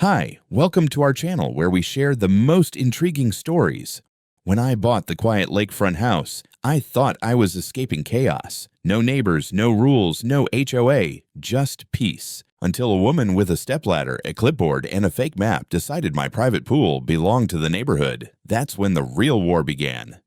Hi, welcome to our channel where we share the most intriguing stories. When I bought the quiet lakefront house, I thought I was escaping chaos. No neighbors, no rules, no HOA, just peace. Until a woman with a stepladder, a clipboard, and a fake map decided my private pool belonged to the neighborhood. That's when the real war began.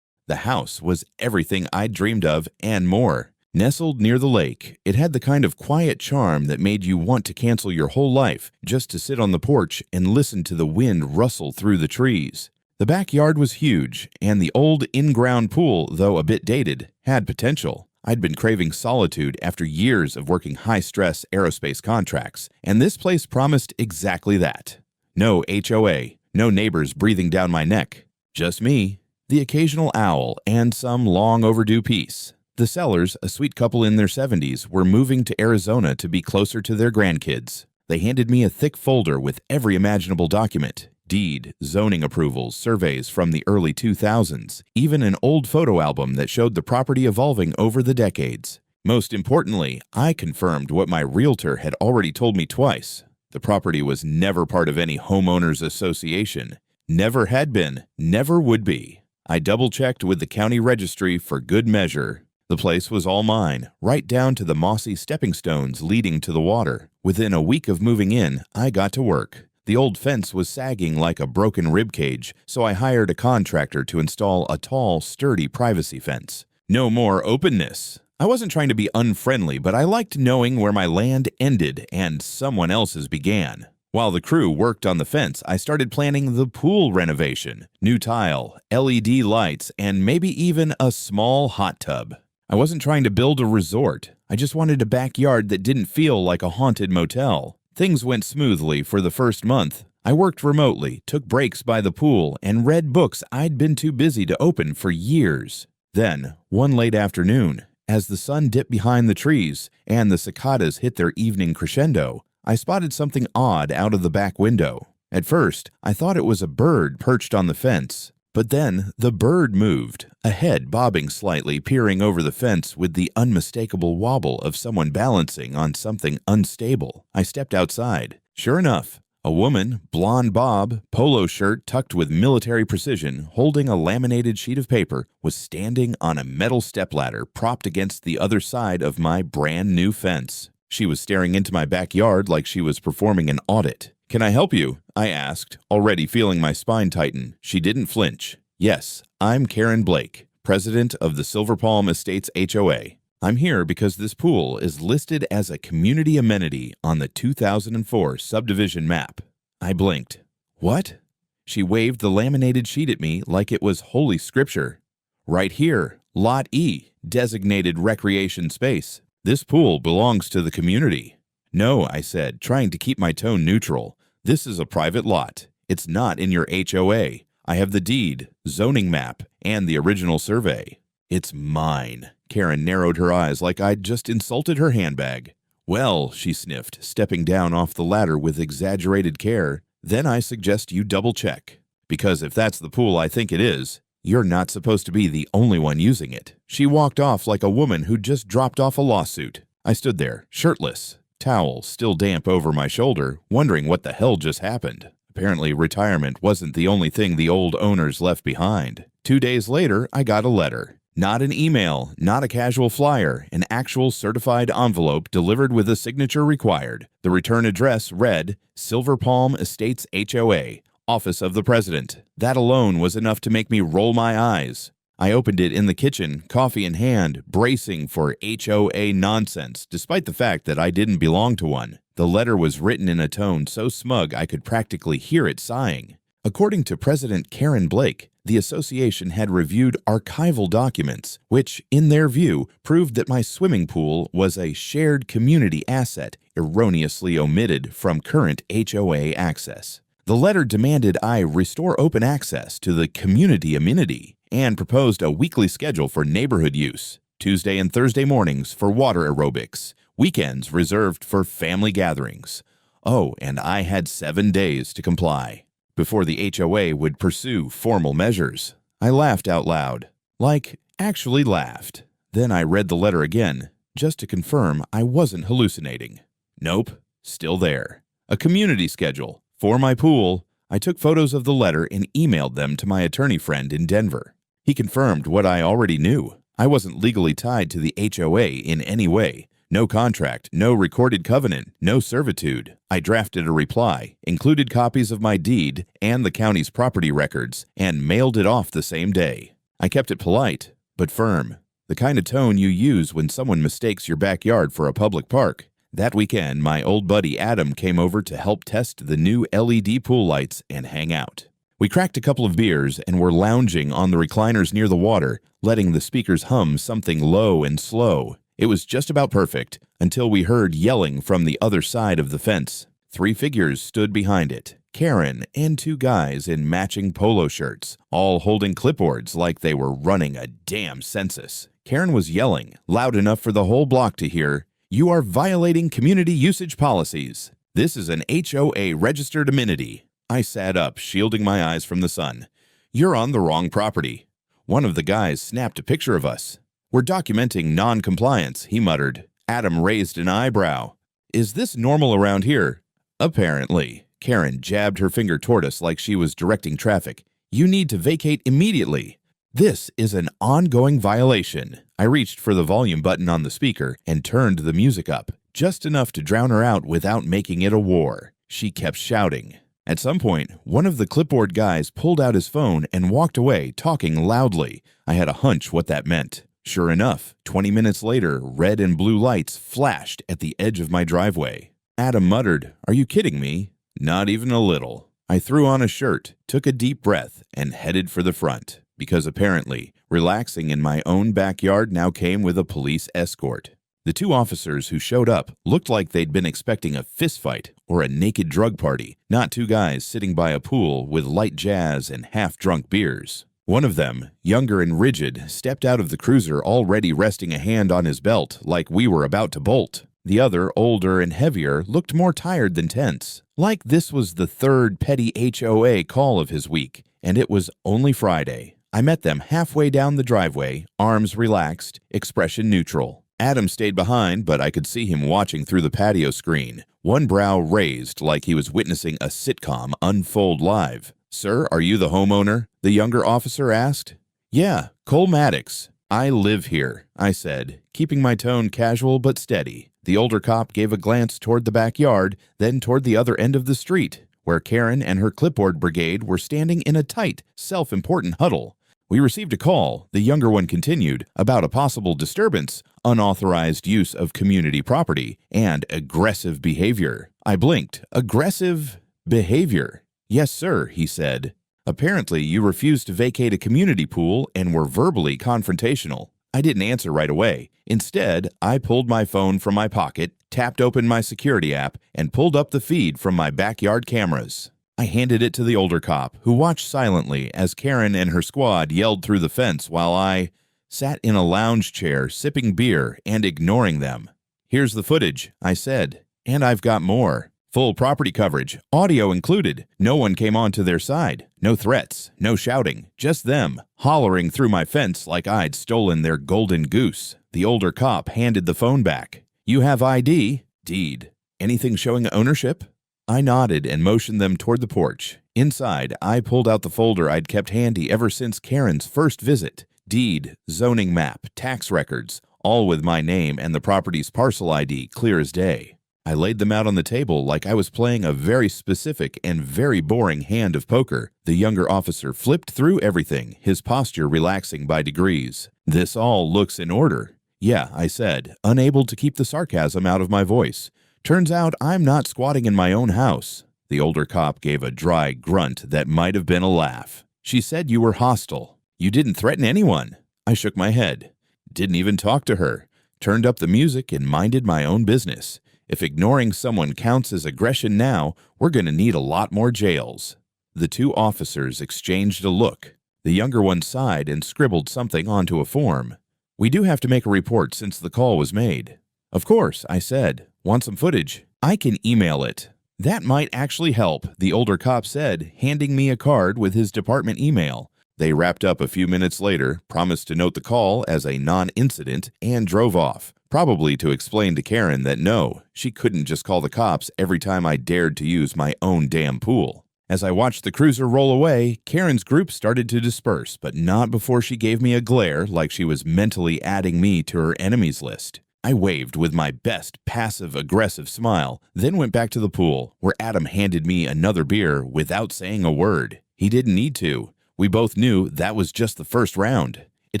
The house was everything I'd dreamed of and more. Nestled near the lake, it had the kind of quiet charm that made you want to cancel your whole life just to sit on the porch and listen to the wind rustle through the trees. The backyard was huge, and the old in-ground pool, though a bit dated, had potential. I'd been craving solitude after years of working high-stress aerospace contracts, and this place promised exactly that. No HOA, no neighbors breathing down my neck. Just me, the occasional owl, and some long-overdue peace. The sellers, a sweet couple in their 70s, were moving to Arizona to be closer to their grandkids. They handed me a thick folder with every imaginable document: deed, zoning approvals, surveys from the early 2000s, even an old photo album that showed the property evolving over the decades. Most importantly, I confirmed what my realtor had already told me twice. The property was never part of any homeowners association. Never had been, never would be. I double-checked with the county registry for good measure. The place was all mine, right down to the mossy stepping stones leading to the water. Within a week of moving in, I got to work. The old fence was sagging like a broken rib cage, so I hired a contractor to install a tall, sturdy privacy fence. No more openness. I wasn't trying to be unfriendly, but I liked knowing where my land ended and someone else's began. While the crew worked on the fence, I started planning the pool renovation. New tile, LED lights, and maybe even a small hot tub. I wasn't trying to build a resort. I just wanted a backyard that didn't feel like a haunted motel. Things went smoothly for the first month. I worked remotely, took breaks by the pool, and read books I'd been too busy to open for years. Then, one late afternoon, as the sun dipped behind the trees and the cicadas hit their evening crescendo, I spotted something odd out of the back window. At first, I thought it was a bird perched on the fence. But then the bird moved, a head bobbing slightly, peering over the fence with the unmistakable wobble of someone balancing on something unstable. I stepped outside. Sure enough, a woman, blonde bob, polo shirt tucked with military precision, holding a laminated sheet of paper, was standing on a metal stepladder propped against the other side of my brand new fence. She was staring into my backyard like she was performing an audit. "Can I help you?" I asked, already feeling my spine tighten. She didn't flinch. "Yes, I'm Karen Blake, president of the Silver Palm Estates HOA. I'm here because this pool is listed as a community amenity on the 2004 subdivision map." I blinked. "What?" She waved the laminated sheet at me like it was holy scripture. "Right here, Lot E, designated recreation space. This pool belongs to the community." "No," I said, trying to keep my tone neutral. "This is a private lot. It's not in your HOA. I have the deed, zoning map, and the original survey." "It's mine." Karen narrowed her eyes like I'd just insulted her handbag. "Well," she sniffed, stepping down off the ladder with exaggerated care, "then I suggest you double-check. Because if that's the pool I think it is, you're not supposed to be the only one using it." She walked off like a woman who'd just dropped off a lawsuit. I stood there, shirtless, towel still damp over my shoulder, wondering what the hell just happened. Apparently, retirement wasn't the only thing the old owners left behind. 2 days later, I got a letter. Not an email, not a casual flyer, an actual certified envelope delivered with a signature required. The return address read, Silver Palm Estates HOA, Office of the President. That alone was enough to make me roll my eyes. I opened it in the kitchen, coffee in hand, bracing for HOA nonsense, despite the fact that I didn't belong to one. The letter was written in a tone so smug I could practically hear it sighing. According to President Karen Blake, the association had reviewed archival documents, which, in their view, proved that my swimming pool was a shared community asset erroneously omitted from current HOA access. The letter demanded I restore open access to the community amenity and proposed a weekly schedule for neighborhood use. Tuesday and Thursday mornings for water aerobics, weekends reserved for family gatherings. Oh, and I had 7 days to comply before the HOA would pursue formal measures. I laughed out loud. Like, actually laughed. Then I read the letter again, just to confirm I wasn't hallucinating. Nope, still there. A community schedule, For my pool, I took photos of the letter and emailed them to my attorney friend in Denver. He confirmed what I already knew. I wasn't legally tied to the HOA in any way. No contract, no recorded covenant, no servitude. I drafted a reply, included copies of my deed and the county's property records, and mailed it off the same day. I kept it polite, but firm. The kind of tone you use when someone mistakes your backyard for a public park. That weekend, my old buddy Adam came over to help test the new LED pool lights and hang out. We cracked a couple of beers and were lounging on the recliners near the water, letting the speakers hum something low and slow. It was just about perfect until we heard yelling from the other side of the fence. 3 figures stood behind it, Karen and 2 guys in matching polo shirts, all holding clipboards like they were running a damn census. Karen was yelling, loud enough for the whole block to hear, "You are violating community usage policies. This is an HOA registered amenity." I sat up, shielding my eyes from the sun. "You're on the wrong property." One of the guys snapped a picture of us. "We're documenting non-compliance," he muttered. Adam raised an eyebrow. "Is this normal around here?" "Apparently." Karen jabbed her finger toward us like she was directing traffic. "You need to vacate immediately. This is an ongoing violation." I reached for the volume button on the speaker and turned the music up, just enough to drown her out without making it a war. She kept shouting. At some point, one of the clipboard guys pulled out his phone and walked away, talking loudly. I had a hunch what that meant. Sure enough, 20 minutes later, red and blue lights flashed at the edge of my driveway. Adam muttered, "Are you kidding me?" "Not even a little." I threw on a shirt, took a deep breath, and headed for the front, because apparently, relaxing in my own backyard now came with a police escort. The 2 officers who showed up looked like they'd been expecting a fistfight or a naked drug party, not 2 guys sitting by a pool with light jazz and half-drunk beers. One of them, younger and rigid, stepped out of the cruiser already resting a hand on his belt like we were about to bolt. The other, older and heavier, looked more tired than tense, like this was the 3rd petty HOA call of his week, and it was only Friday. I met them halfway down the driveway, arms relaxed, expression neutral. Adam stayed behind, but I could see him watching through the patio screen, one brow raised like he was witnessing a sitcom unfold live. "Sir, are you the homeowner?" the younger officer asked. "Yeah, Cole Maddox. I live here," I said, keeping my tone casual but steady. The older cop gave a glance toward the backyard, then toward the other end of the street, where Karen and her clipboard brigade were standing in a tight, self-important huddle. "We received a call," the younger one continued, "about a possible disturbance, unauthorized use of community property, and aggressive behavior." I blinked. "Aggressive behavior?" "Yes, sir," he said. "Apparently, you refused to vacate a community pool and were verbally confrontational." I didn't answer right away. Instead, I pulled my phone from my pocket, tapped open my security app, and pulled up the feed from my backyard cameras. I handed it to the older cop, who watched silently as Karen and her squad yelled through the fence while I sat in a lounge chair sipping beer and ignoring them. "Here's the footage," I said, "and I've got more. Full property coverage, audio included. No one came onto their side. No threats, no shouting, just them, hollering through my fence like I'd stolen their golden goose." The older cop handed the phone back. "You have ID?" "Deed. Anything showing ownership?" I nodded and motioned them toward the porch. Inside, I pulled out the folder I'd kept handy ever since Karen's first visit. Deed, zoning map, tax records, all with my name and the property's parcel ID clear as day. I laid them out on the table like I was playing a very specific and very boring hand of poker. The younger officer flipped through everything, his posture relaxing by degrees. "This all looks in order." "Yeah," I said, unable to keep the sarcasm out of my voice. "Turns out I'm not squatting in my own house." The older cop gave a dry grunt that might have been a laugh. "She said you were hostile. You didn't threaten anyone." I shook my head. Didn't even talk to her. Turned up the music and minded my own business. If ignoring someone counts as aggression now, we're going to need a lot more jails. The 2 officers exchanged a look. The younger one sighed and scribbled something onto a form. "We do have to make a report since the call was made." "Of course," I said. "Want some footage?" "I can email it." "That might actually help," the older cop said, handing me a card with his department email. They wrapped up a few minutes later, promised to note the call as a non-incident, and drove off, probably to explain to Karen that no, she couldn't just call the cops every time I dared to use my own damn pool. As I watched the cruiser roll away, Karen's group started to disperse, but not before she gave me a glare like she was mentally adding me to her enemies list. I waved with my best passive-aggressive smile, then went back to the pool, where Adam handed me another beer without saying a word. He didn't need to. We both knew that was just the first round. It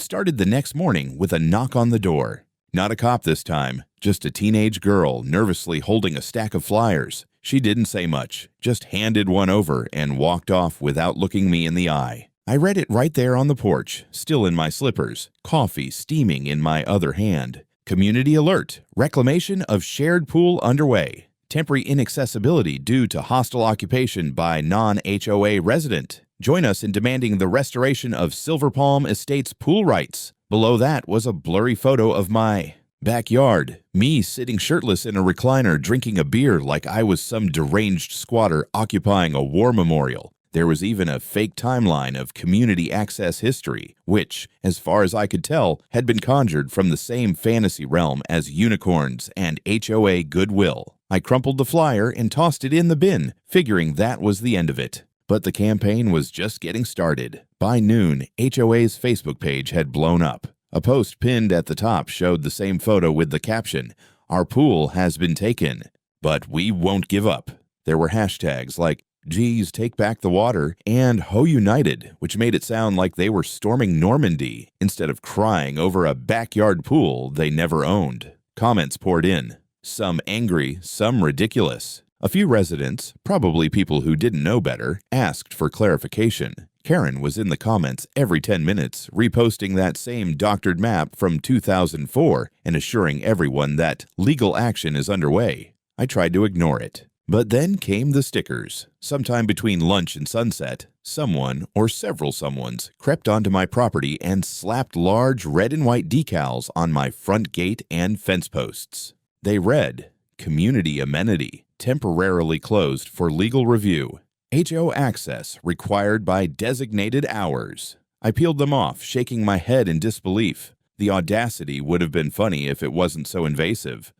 started the next morning with a knock on the door. Not a cop this time, just a teenage girl nervously holding a stack of flyers. She didn't say much, just handed one over and walked off without looking me in the eye. I read it right there on the porch, still in my slippers, coffee steaming in my other hand. Community alert, reclamation of shared pool underway. Temporary inaccessibility due to hostile occupation by non-HOA resident. Join us in demanding the restoration of Silver Palm Estates pool rights. Below that was a blurry photo of my backyard, me sitting shirtless in a recliner drinking a beer like I was some deranged squatter occupying a war memorial. There was even a fake timeline of community access history, which, as far as I could tell, had been conjured from the same fantasy realm as unicorns and HOA goodwill. I crumpled the flyer and tossed it in the bin, figuring that was the end of it. But the campaign was just getting started. By noon, HOA's Facebook page had blown up. A post pinned at the top showed the same photo with the caption, "Our pool has been taken, but we won't give up." There were hashtags like, "Geez, take back the water," and "Ho United," which made it sound like they were storming Normandy instead of crying over a backyard pool they never owned. Comments poured in, some angry, some ridiculous. A few residents, probably people who didn't know better, asked for clarification. Karen was in the comments every 10 minutes, reposting that same doctored map from 2004 and assuring everyone that legal action is underway. I tried to ignore it. But then came the stickers. Sometime between lunch and sunset, someone or several someones crept onto my property and slapped large red and white decals on my front gate and fence posts. They read, "Community amenity, temporarily closed for legal review. HO access required by designated hours." I peeled them off, shaking my head in disbelief. The audacity would have been funny if it wasn't so invasive.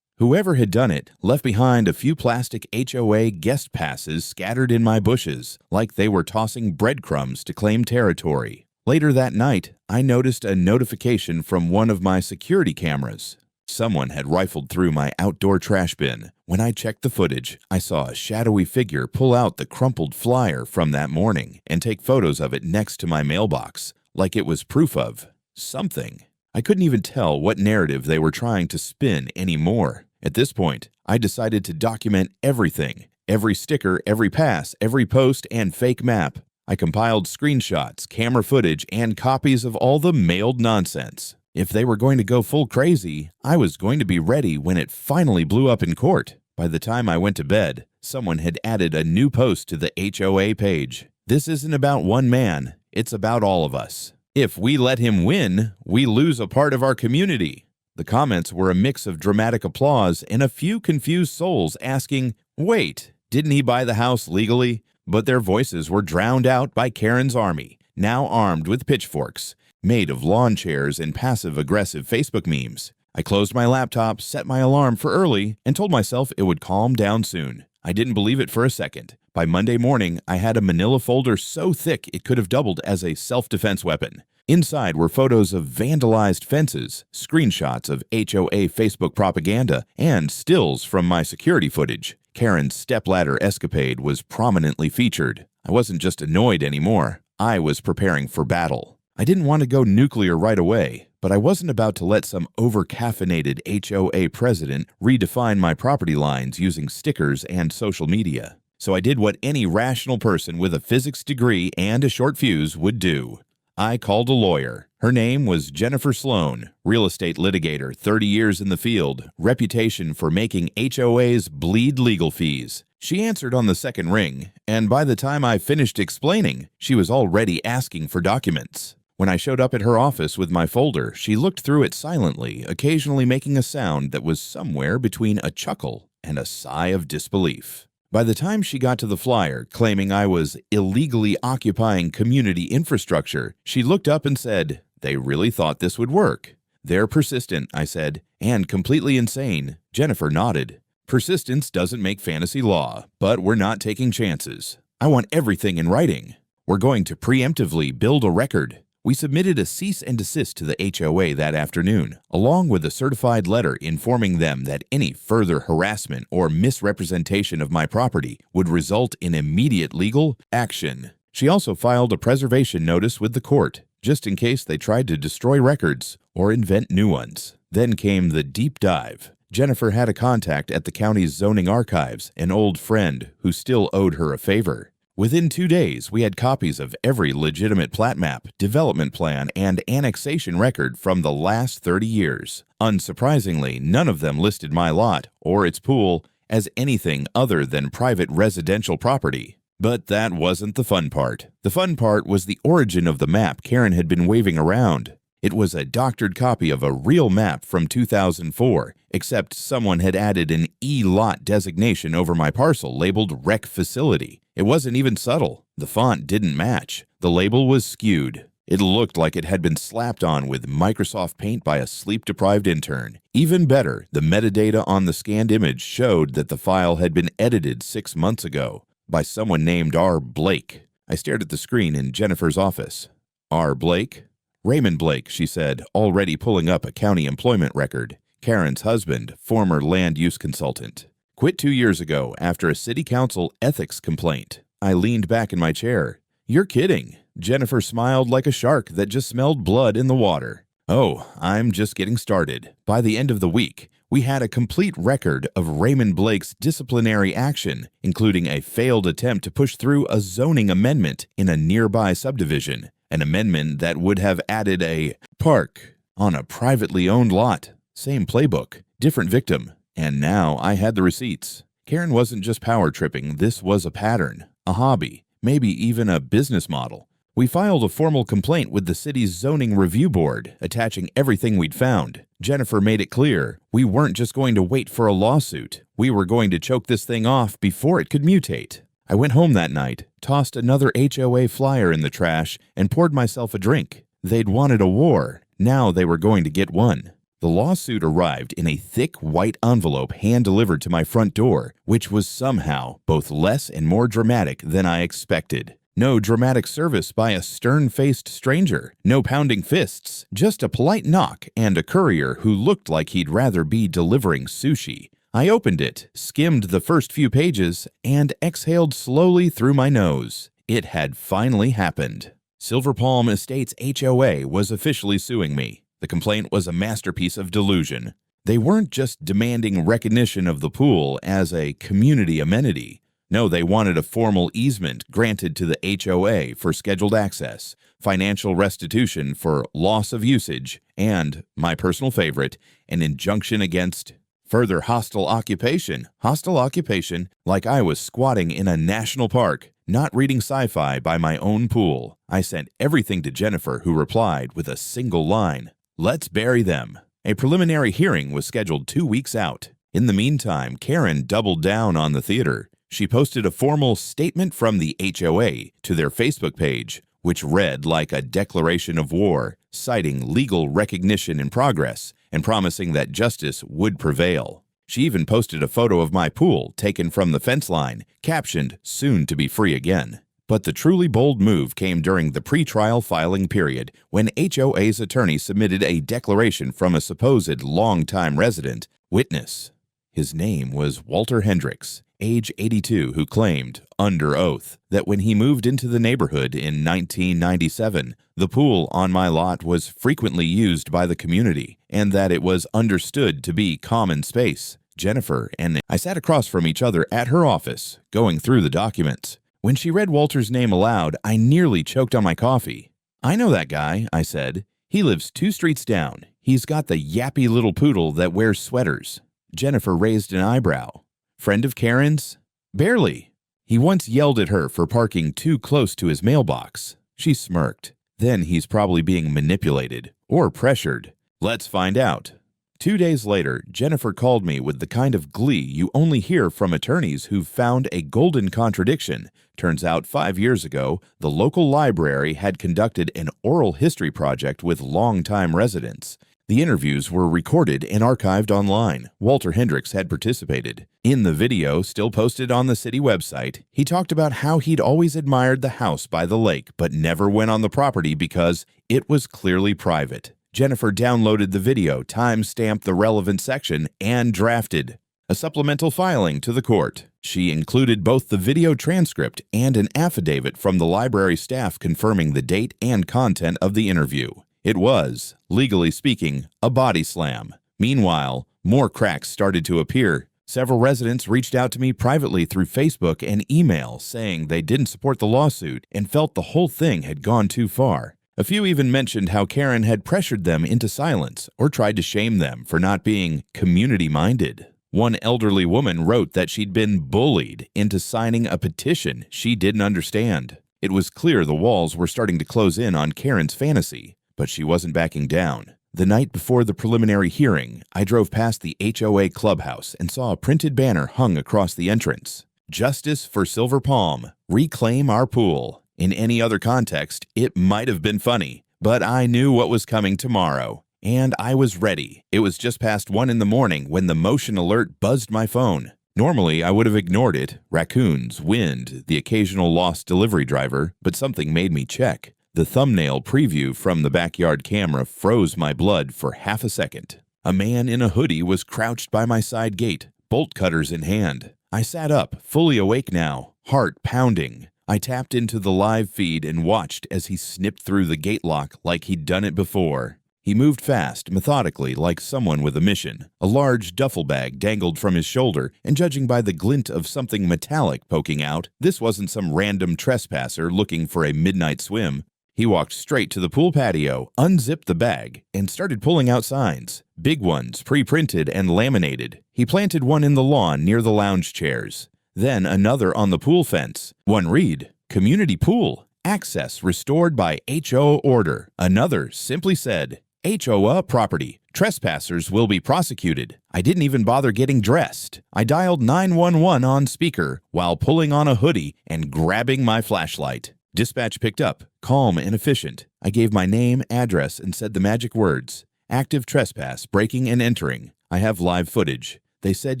Whoever had done it left behind a few plastic HOA guest passes scattered in my bushes, like they were tossing breadcrumbs to claim territory. Later that night, I noticed a notification from one of my security cameras. Someone had rifled through my outdoor trash bin. When I checked the footage, I saw a shadowy figure pull out the crumpled flyer from that morning and take photos of it next to my mailbox, like it was proof of something. I couldn't even tell what narrative they were trying to spin anymore. At this point, I decided to document everything, every sticker, every pass, every post, and fake map. I compiled screenshots, camera footage, and copies of all the mailed nonsense. If they were going to go full crazy, I was going to be ready when it finally blew up in court. By the time I went to bed, someone had added a new post to the HOA page. "This isn't about one man, it's about all of us. If we let him win, we lose a part of our community." The comments were a mix of dramatic applause and a few confused souls asking, "Wait, didn't he buy the house legally?" But their voices were drowned out by Karen's army, now armed with pitchforks, made of lawn chairs and passive-aggressive Facebook memes. I closed my laptop, set my alarm for early, and told myself it would calm down soon. I didn't believe it for a second. By Monday morning, I had a manila folder so thick it could have doubled as a self-defense weapon. Inside were photos of vandalized fences, screenshots of HOA Facebook propaganda, and stills from my security footage. Karen's stepladder escapade was prominently featured. I wasn't just annoyed anymore. I was preparing for battle. I didn't want to go nuclear right away, but I wasn't about to let some over-caffeinated HOA president redefine my property lines using stickers and social media. So I did what any rational person with a physics degree and a short fuse would do. I called a lawyer. Her name was Jennifer Sloan, real estate litigator, 30 years in the field, reputation for making HOAs bleed legal fees. She answered on the second ring, and by the time I finished explaining, she was already asking for documents. When I showed up at her office with my folder, she looked through it silently, occasionally making a sound that was somewhere between a chuckle and a sigh of disbelief. By the time she got to the flyer claiming I was illegally occupying community infrastructure, she looked up and said, "They really thought this would work." "They're persistent," I said, "and completely insane." Jennifer nodded. "Persistence doesn't make fantasy law, but we're not taking chances. I want everything in writing. We're going to preemptively build a record." We submitted a cease and desist to the HOA that afternoon, along with a certified letter informing them that any further harassment or misrepresentation of my property would result in immediate legal action. She also filed a preservation notice with the court, just in case they tried to destroy records or invent new ones. Then came the deep dive. Jennifer had a contact at the county's zoning archives, an old friend who still owed her a favor. Within 2 days, we had copies of every legitimate plat map, development plan, and annexation record from the last 30 years. Unsurprisingly, none of them listed my lot or its pool as anything other than private residential property. But that wasn't the fun part. The fun part was the origin of the map Karen had been waving around. It was a doctored copy of a real map from 2004, except someone had added an E-lot designation over my parcel labeled Rec Facility. It wasn't even subtle. The font didn't match. The label was skewed. It looked like it had been slapped on with Microsoft Paint by a sleep-deprived intern. Even better, the metadata on the scanned image showed that the file had been edited 6 months ago by someone named R. Blake. I stared at the screen in Jennifer's office. R. Blake? "Raymond Blake," she said, already pulling up a county employment record. "Karen's husband, former land use consultant. Quit 2 years ago after a city council ethics complaint." I leaned back in my chair. "You're kidding." Jennifer smiled like a shark that just smelled blood in the water. "Oh, I'm just getting started." By the end of the week, we had a complete record of Raymond Blake's disciplinary action, including a failed attempt to push through a zoning amendment in a nearby subdivision. An amendment that would have added a park on a privately owned lot. Same playbook, different victim. And now I had the receipts. Karen wasn't just power tripping, this was a pattern, a hobby, maybe even a business model. We filed a formal complaint with the city's zoning review board, attaching everything we'd found. Jennifer made it clear we weren't just going to wait for a lawsuit. We were going to choke this thing off before it could mutate. I went home that night, tossed another HOA flyer in the trash, and poured myself a drink. They'd wanted a war. Now they were going to get one. The lawsuit arrived in a thick white envelope hand-delivered to my front door, which was somehow both less and more dramatic than I expected. No dramatic service by a stern-faced stranger, no pounding fists, just a polite knock and a courier who looked like he'd rather be delivering sushi. I opened it, skimmed the first few pages, and exhaled slowly through my nose. It had finally happened. Silver Palm Estates HOA was officially suing me. The complaint was a masterpiece of delusion. They weren't just demanding recognition of the pool as a community amenity. No, they wanted a formal easement granted to the HOA for scheduled access, financial restitution for loss of usage, and, my personal favorite, an injunction against further hostile occupation. Hostile occupation, like I was squatting in a national park, not reading sci-fi by my own pool. I sent everything to Jennifer, who replied with a single line, "Let's bury them." A preliminary hearing was scheduled 2 weeks out. In the meantime, Karen doubled down on the theater. She posted a formal statement from the HOA to their Facebook page, which read like a declaration of war, citing legal recognition in progress and promising that justice would prevail. She even posted a photo of my pool taken from the fence line, captioned, "Soon to be free again." But the truly bold move came during the pre-trial filing period, when HOA's attorney submitted a declaration from a supposed longtime resident witness. His name was Walter Hendricks, age 82, who claimed, under oath, that when he moved into the neighborhood in 1997, the pool on my lot was frequently used by the community, and that it was understood to be common space. Jennifer and I sat across from each other at her office, going through the documents. When she read Walter's name aloud, I nearly choked on my coffee. "I know that guy," I said. "He lives 2 streets down. He's got the yappy little poodle that wears sweaters." Jennifer raised an eyebrow. "Friend of Karen's?" "Barely. He once yelled at her for parking too close to his mailbox." She smirked. "Then he's probably being manipulated or pressured." "Let's find out." 2 days later, Jennifer called me with the kind of glee you only hear from attorneys who've found a golden contradiction. Turns out 5 years ago, the local library had conducted an oral history project with longtime residents. The interviews were recorded and archived online. Walter Hendricks had participated. In the video, still posted on the city website, he talked about how he'd always admired the house by the lake but never went on the property because it was clearly private. Jennifer downloaded the video, time-stamped the relevant section, and drafted a supplemental filing to the court. She included both the video transcript and an affidavit from the library staff confirming the date and content of the interview. It was, legally speaking, a body slam. Meanwhile, more cracks started to appear. Several residents reached out to me privately through Facebook and email saying they didn't support the lawsuit and felt the whole thing had gone too far. A few even mentioned how Karen had pressured them into silence or tried to shame them for not being community-minded. One elderly woman wrote that she'd been bullied into signing a petition she didn't understand. It was clear the walls were starting to close in on Karen's fantasy, but she wasn't backing down. The night before the preliminary hearing, I drove past the HOA clubhouse and saw a printed banner hung across the entrance. Justice for Silver Palm. Reclaim our pool. In any other context, it might have been funny, but I knew what was coming tomorrow, and I was ready. It was just past 1 a.m. when the motion alert buzzed my phone. Normally, I would have ignored it, raccoons, wind, the occasional lost delivery driver, but something made me check. The thumbnail preview from the backyard camera froze my blood for half a second. A man in a hoodie was crouched by my side gate, bolt cutters in hand. I sat up, fully awake now, heart pounding. I tapped into the live feed and watched as he snipped through the gate lock like he'd done it before. He moved fast, methodically, like someone with a mission. A large duffel bag dangled from his shoulder, and judging by the glint of something metallic poking out, this wasn't some random trespasser looking for a midnight swim. He walked straight to the pool patio, unzipped the bag, and started pulling out signs. Big ones, pre-printed and laminated. He planted one in the lawn near the lounge chairs. Then another on the pool fence. One read, "Community Pool. Access restored by HO order." Another simply said, "HOA property. Trespassers will be prosecuted." I didn't even bother getting dressed. I dialed 911 on speaker while pulling on a hoodie and grabbing my flashlight. Dispatch picked up, calm and efficient. I gave my name, address, and said the magic words. "Active trespass, breaking and entering." I have live footage. They said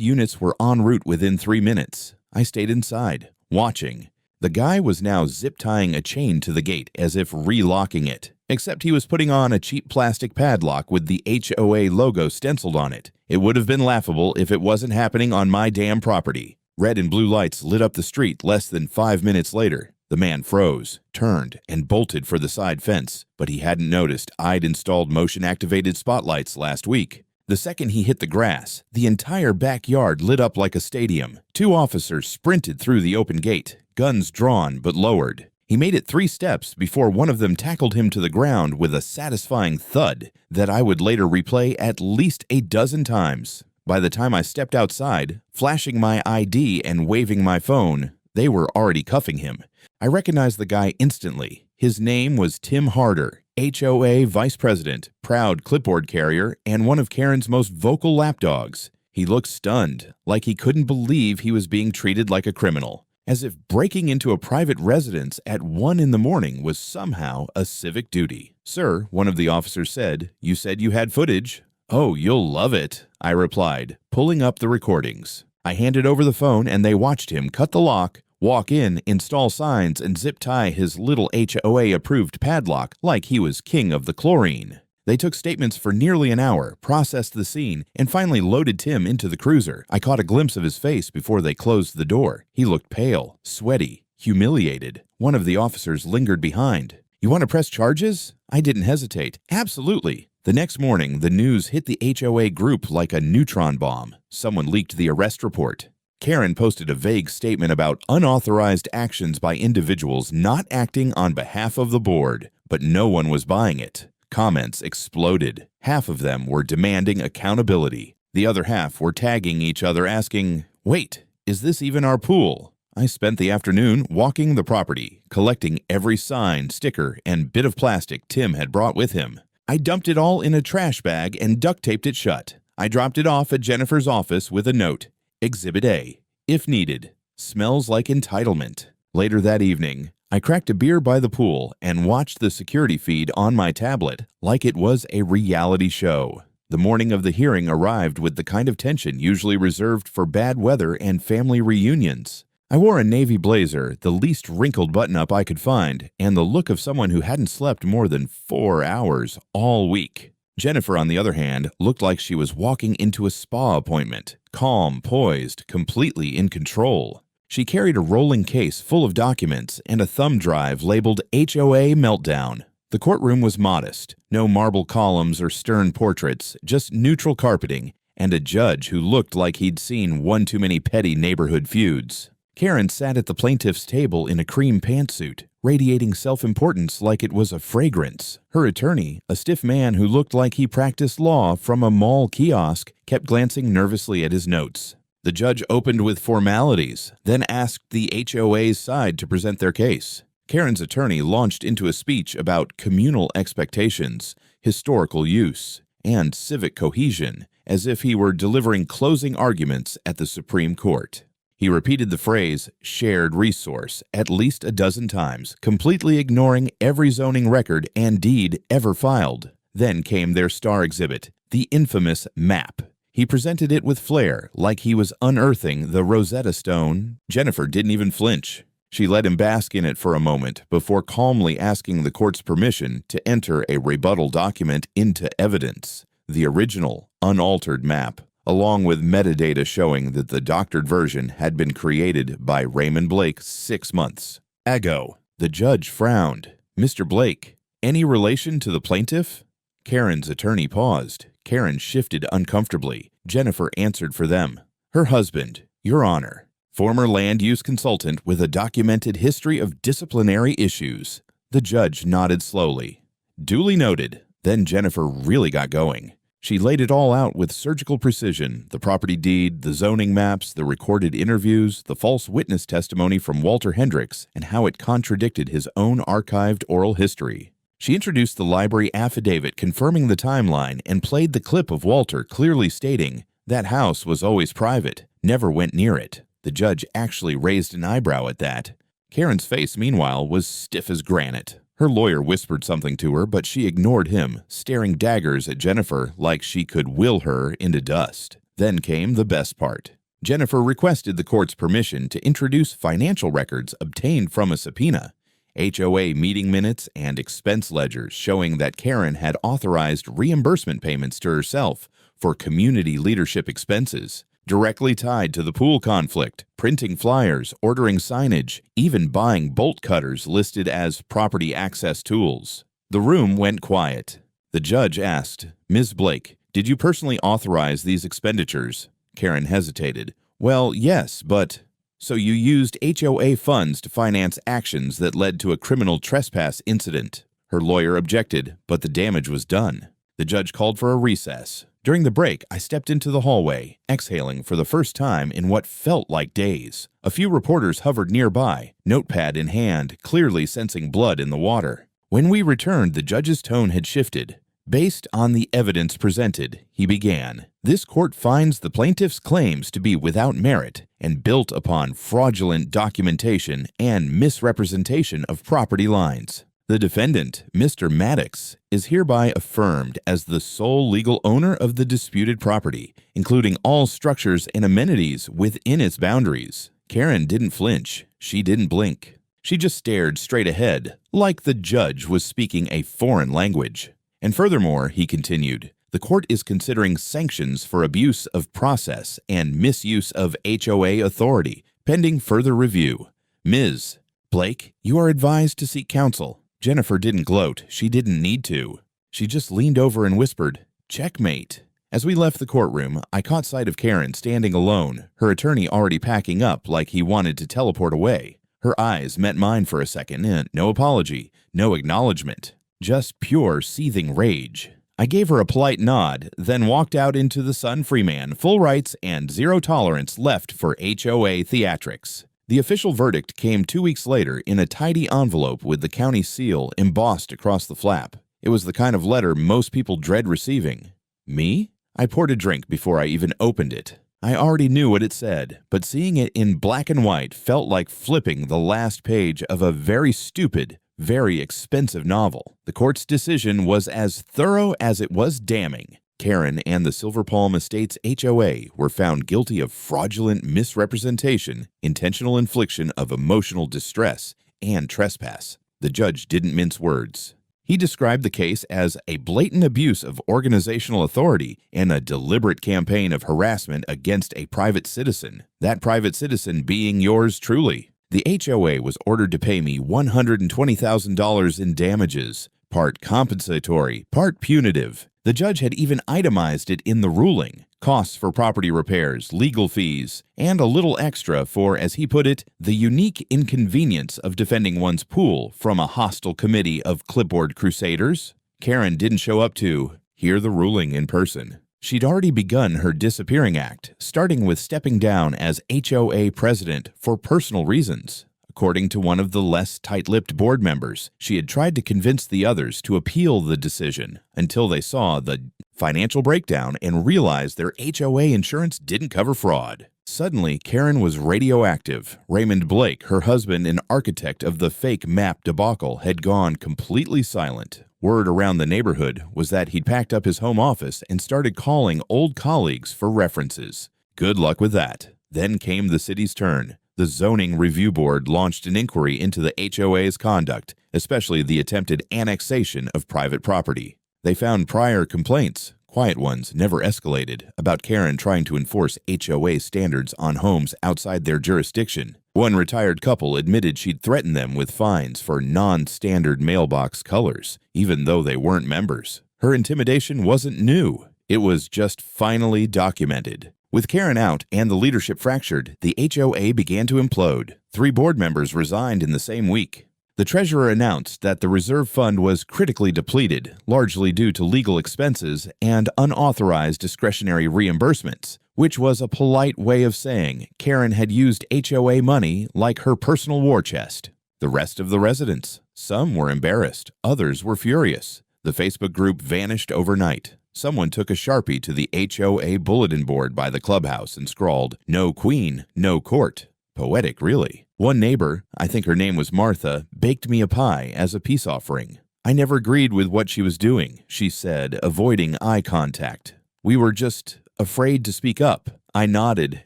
units were en route within 3 minutes. I stayed inside, watching. The guy was now zip-tying a chain to the gate as if relocking it, except he was putting on a cheap plastic padlock with the HOA logo stenciled on it. It would have been laughable if it wasn't happening on my damn property. Red and blue lights lit up the street less than 5 minutes later. The man froze, turned, and bolted for the side fence, but he hadn't noticed I'd installed motion-activated spotlights last week. The second he hit the grass, the entire backyard lit up like a stadium. 2 officers sprinted through the open gate, guns drawn but lowered. He made it 3 steps before one of them tackled him to the ground with a satisfying thud that I would later replay at least a dozen times. By the time I stepped outside, flashing my ID and waving my phone, they were already cuffing him. I recognized the guy instantly. His name was Tim Harder, HOA Vice President, proud clipboard carrier, and one of Karen's most vocal lapdogs. He looked stunned, like he couldn't believe he was being treated like a criminal, as if breaking into a private residence at 1 a.m. was somehow a civic duty. "Sir," one of the officers said, "you said you had footage." "Oh, you'll love it," I replied, pulling up the recordings. I handed over the phone and they watched him cut the lock, walk in, install signs, and zip-tie his little HOA-approved padlock like he was king of the chlorine. They took statements for nearly an hour, processed the scene, and finally loaded Tim into the cruiser. I caught a glimpse of his face before they closed the door. He looked pale, sweaty, humiliated. One of the officers lingered behind. "You want to press charges?" I didn't hesitate. "Absolutely." The next morning, the news hit the HOA group like a neutron bomb. Someone leaked the arrest report. Karen posted a vague statement about unauthorized actions by individuals not acting on behalf of the board, but no one was buying it. Comments exploded. Half of them were demanding accountability. The other half were tagging each other asking, "Wait, is this even our pool?" I spent the afternoon walking the property, collecting every sign, sticker, and bit of plastic Tim had brought with him. I dumped it all in a trash bag and duct taped it shut. I dropped it off at Jennifer's office with a note. Exhibit A. If needed. Smells like entitlement. Later that evening, I cracked a beer by the pool and watched the security feed on my tablet like it was a reality show. The morning of the hearing arrived with the kind of tension usually reserved for bad weather and family reunions. I wore a navy blazer, the least wrinkled button-up I could find, and the look of someone who hadn't slept more than 4 hours all week. Jennifer, on the other hand, looked like she was walking into a spa appointment, calm, poised, completely in control. She carried a rolling case full of documents and a thumb drive labeled HOA Meltdown. The courtroom was modest, no marble columns or stern portraits, just neutral carpeting, and a judge who looked like he'd seen one too many petty neighborhood feuds. Karen sat at the plaintiff's table in a cream pantsuit, radiating self-importance like it was a fragrance. Her attorney, a stiff man who looked like he practiced law from a mall kiosk, kept glancing nervously at his notes. The judge opened with formalities, then asked the HOA's side to present their case. Karen's attorney launched into a speech about communal expectations, historical use, and civic cohesion, as if he were delivering closing arguments at the Supreme Court. He repeated the phrase, shared resource, at least a dozen times, completely ignoring every zoning record and deed ever filed. Then came their star exhibit, the infamous map. He presented it with flair, like he was unearthing the Rosetta Stone. Jennifer didn't even flinch. She let him bask in it for a moment before calmly asking the court's permission to enter a rebuttal document into evidence, the original, unaltered map, along with metadata showing that the doctored version had been created by Raymond Blake 6 months ago. The judge frowned. Mr. Blake, any relation to the plaintiff? Karen's attorney paused. Karen shifted uncomfortably. Jennifer answered for them. Her husband, Your Honor. Former land use consultant with a documented history of disciplinary issues. The judge nodded slowly. Duly noted. Then Jennifer really got going. She laid it all out with surgical precision, the property deed, the zoning maps, the recorded interviews, the false witness testimony from Walter Hendricks, and how it contradicted his own archived oral history. She introduced the library affidavit confirming the timeline and played the clip of Walter clearly stating, that house was always private, never went near it. The judge actually raised an eyebrow at that. Karen's face, meanwhile, was stiff as granite. Her lawyer whispered something to her, but she ignored him, staring daggers at Jennifer like she could will her into dust. Then came the best part. Jennifer requested the court's permission to introduce financial records obtained from a subpoena, HOA meeting minutes and expense ledgers showing that Karen had authorized reimbursement payments to herself for community leadership expenses, directly tied to the pool conflict, printing flyers, ordering signage, even buying bolt cutters listed as property access tools. The room went quiet. The judge asked, Ms. Blake, did you personally authorize these expenditures? Karen hesitated. Well, yes, but... So you used HOA funds to finance actions that led to a criminal trespass incident. Her lawyer objected, but the damage was done. The judge called for a recess. During the break, I stepped into the hallway, exhaling for the first time in what felt like days. A few reporters hovered nearby, notepad in hand, clearly sensing blood in the water. When we returned, the judge's tone had shifted. Based on the evidence presented, he began, this court finds the plaintiff's claims to be without merit and built upon fraudulent documentation and misrepresentation of property lines. The defendant, Mr. Maddox, is hereby affirmed as the sole legal owner of the disputed property, including all structures and amenities within its boundaries. Karen didn't flinch. She didn't blink. She just stared straight ahead, like the judge was speaking a foreign language. And furthermore, he continued, the court is considering sanctions for abuse of process and misuse of HOA authority, pending further review. Ms. Blake, you are advised to seek counsel. Jennifer didn't gloat. She didn't need to. She just leaned over and whispered, checkmate. As we left the courtroom, I caught sight of Karen standing alone, her attorney already packing up like he wanted to teleport away. Her eyes met mine for a second, and no apology, no acknowledgement, just pure seething rage. I gave her a polite nod, then walked out into the sun free man, full rights and zero tolerance left for HOA theatrics. The official verdict came 2 weeks later in a tidy envelope with the county seal embossed across the flap. It was the kind of letter most people dread receiving. Me? I poured a drink before I even opened it. I already knew what it said, but seeing it in black and white felt like flipping the last page of a very stupid, very expensive novel. The court's decision was as thorough as it was damning. Karen and the Silver Palm Estates HOA were found guilty of fraudulent misrepresentation, intentional infliction of emotional distress, and trespass. The judge didn't mince words. He described the case as a blatant abuse of organizational authority and a deliberate campaign of harassment against a private citizen, that private citizen being yours truly. The HOA was ordered to pay me $120,000 in damages, part compensatory, part punitive. The judge had even itemized it in the ruling: costs for property repairs, legal fees, and a little extra for, as he put it, the unique inconvenience of defending one's pool from a hostile committee of clipboard crusaders. Karen didn't show up to hear the ruling in person. She'd already begun her disappearing act, starting with stepping down as HOA president for personal reasons. According to one of the less tight-lipped board members, she had tried to convince the others to appeal the decision until they saw the financial breakdown and realized their HOA insurance didn't cover fraud. Suddenly, Karen was radioactive. Raymond Blake, her husband and architect of the fake map debacle, had gone completely silent. Word around the neighborhood was that he'd packed up his home office and started calling old colleagues for references. Good luck with that. Then came the city's turn. The Zoning Review Board launched an inquiry into the HOA's conduct, especially the attempted annexation of private property. They found prior complaints, quiet ones never escalated, about Karen trying to enforce HOA standards on homes outside their jurisdiction. One retired couple admitted she'd threatened them with fines for non-standard mailbox colors, even though they weren't members. Her intimidation wasn't new. It was just finally documented. With Karen out and the leadership fractured, the HOA began to implode. 3 board members resigned in the same week. The treasurer announced that the reserve fund was critically depleted, largely due to legal expenses and unauthorized discretionary reimbursements, which was a polite way of saying Karen had used HOA money like her personal war chest. The rest of the residents, some were embarrassed, others were furious. The Facebook group vanished overnight. Someone took a Sharpie to the HOA bulletin board by the clubhouse and scrawled, "No queen, no court." Poetic, really. One neighbor, I think her name was Martha, baked me a pie as a peace offering. I never agreed with what she was doing, she said, avoiding eye contact. We were just afraid to speak up. I nodded,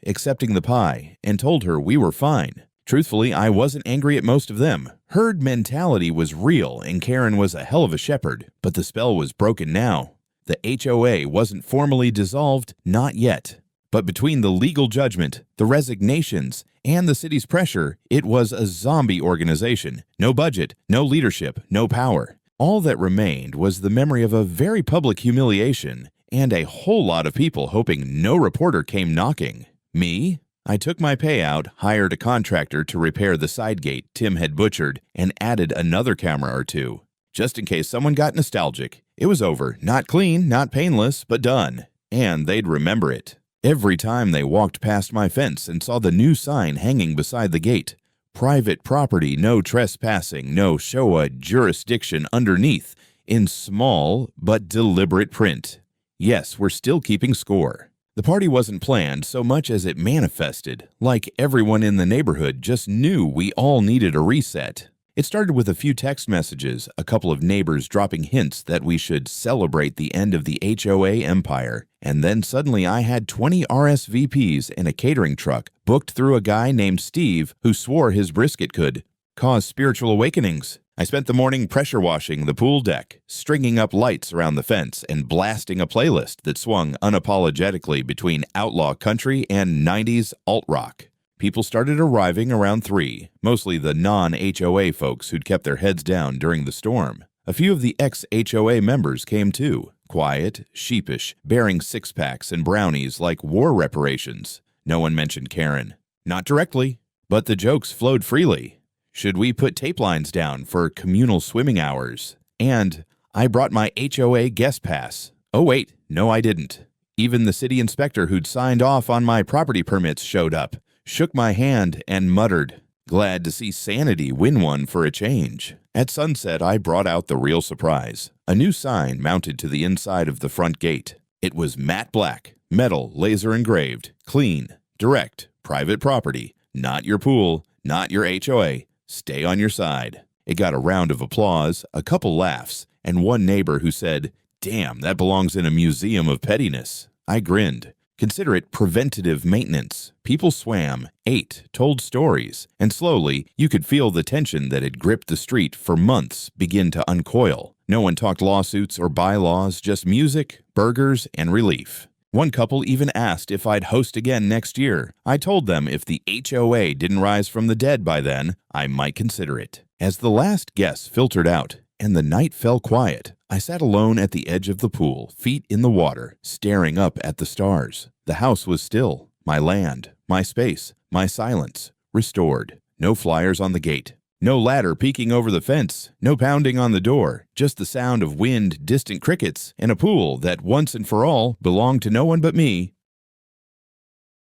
accepting the pie, and told her we were fine. Truthfully, I wasn't angry at most of them. Herd mentality was real, and Karen was a hell of a shepherd, but the spell was broken now. The HOA wasn't formally dissolved, not yet. But between the legal judgment, the resignations, and the city's pressure, it was a zombie organization. No budget, no leadership, no power. All that remained was the memory of a very public humiliation and a whole lot of people hoping no reporter came knocking. Me? I took my payout, hired a contractor to repair the side gate Tim had butchered, and added another camera or 2. Just in case someone got nostalgic. It was over. Not clean, not painless, but done. And they'd remember it. Every time they walked past my fence and saw the new sign hanging beside the gate, private property, no trespassing, no HOA jurisdiction underneath, in small but deliberate print. Yes, we're still keeping score. The party wasn't planned so much as it manifested, like everyone in the neighborhood just knew we all needed a reset. It started with a few text messages, a couple of neighbors dropping hints that we should celebrate the end of the HOA empire, and then suddenly I had 20 RSVPs and a catering truck booked through a guy named Steve who swore his brisket could cause spiritual awakenings. I spent the morning pressure washing the pool deck, stringing up lights around the fence, and blasting a playlist that swung unapologetically between outlaw country and 90s alt-rock. People started arriving around 3, mostly the non-HOA folks who'd kept their heads down during the storm. A few of the ex-HOA members came too, quiet, sheepish, bearing six-packs and brownies like war reparations. No one mentioned Karen. Not directly, but the jokes flowed freely. Should we put tape lines down for communal swimming hours? And I brought my HOA guest pass. Oh wait, no I didn't. Even the city inspector who'd signed off on my property permits showed up, shook my hand, and muttered, "Glad to see sanity win one for a change." At sunset, I brought out the real surprise. A new sign mounted to the inside of the front gate. It was matte black, metal laser engraved, clean, direct, private property, not your pool, not your HOA. Stay on your side. It got a round of applause, a couple laughs, and one neighbor who said, "Damn, that belongs in a museum of pettiness." I grinned. Consider it preventative maintenance. People swam, ate, told stories, and slowly you could feel the tension that had gripped the street for months begin to uncoil. No one talked lawsuits or bylaws, just music, burgers, and relief. One couple even asked if I'd host again next year. I told them if the HOA didn't rise from the dead by then, I might consider it. As the last guests filtered out and the night fell quiet, I sat alone at the edge of the pool, feet in the water, staring up at the stars. The house was still. My land, my space, my silence, restored. No flyers on the gate. No ladder peeking over the fence. No pounding on the door. Just the sound of wind, distant crickets, and a pool that once and for all belonged to no one but me.